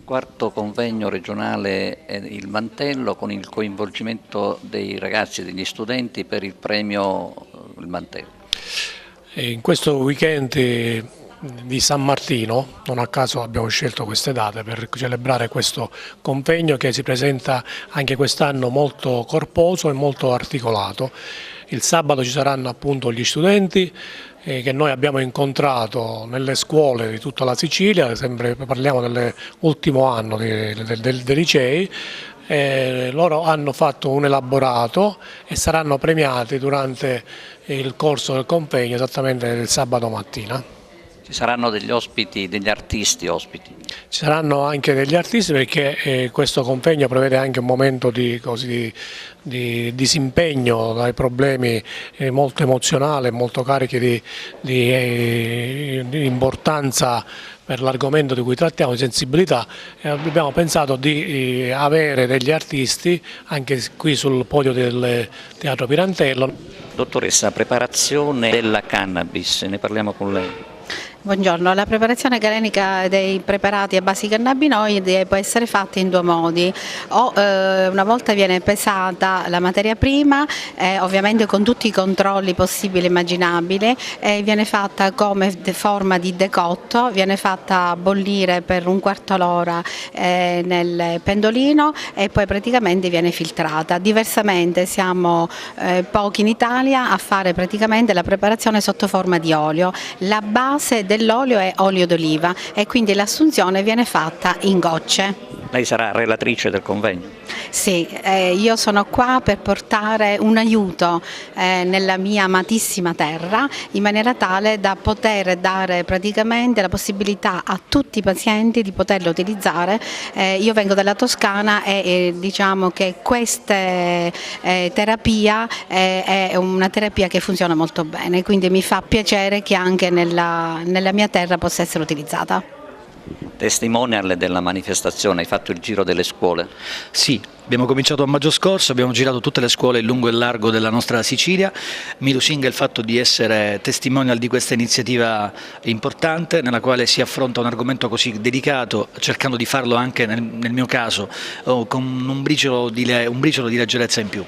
Quarto convegno regionale Il Mantello con il coinvolgimento dei ragazzi e degli studenti per il premio Il Mantello. In questo weekend di San Martino, non a caso abbiamo scelto queste date per celebrare questo convegno che si presenta anche quest'anno molto corposo e molto articolato. Il sabato ci saranno appunto gli studenti che noi abbiamo incontrato nelle scuole di tutta la Sicilia, sempre parliamo dell'ultimo anno dei licei. Loro hanno fatto un elaborato e saranno premiati durante il corso del convegno esattamente il sabato mattina. Ci saranno degli ospiti, degli artisti ospiti? Ci saranno anche degli artisti perché questo convegno prevede anche un momento di disimpegno dai problemi molto emozionali, molto carichi di importanza per l'argomento di cui trattiamo, di sensibilità. Abbiamo pensato di avere degli artisti anche qui sul podio del Teatro Pirandello. Dottoressa, preparazione della cannabis, ne parliamo con lei. Buongiorno, la preparazione galenica dei preparati a base di cannabinoidi può essere fatta in due modi. Una volta viene pesata la materia prima, ovviamente con tutti i controlli possibili e immaginabili, viene fatta come forma di decotto, viene fatta bollire per un quarto d'ora nel pendolino e poi praticamente viene filtrata. Diversamente siamo pochi in Italia a fare praticamente la preparazione sotto forma di olio. La base dell'olio è olio d'oliva e quindi l'assunzione viene fatta in gocce. Lei sarà relatrice del convegno? Sì, io sono qua per portare un aiuto nella mia amatissima terra in maniera tale da poter dare praticamente la possibilità a tutti i pazienti di poterlo utilizzare. Io vengo dalla Toscana e diciamo che questa terapia è una terapia che funziona molto bene, quindi mi fa piacere che anche nella mia terra possa essere utilizzata. Testimonial della manifestazione, hai fatto il giro delle scuole? Sì, abbiamo cominciato a maggio scorso, abbiamo girato tutte le scuole in lungo e largo della nostra Sicilia. Mi lusinga il fatto di essere testimonial di questa iniziativa importante nella quale si affronta un argomento così delicato, cercando di farlo anche nel mio caso con un briciolo di leggerezza in più.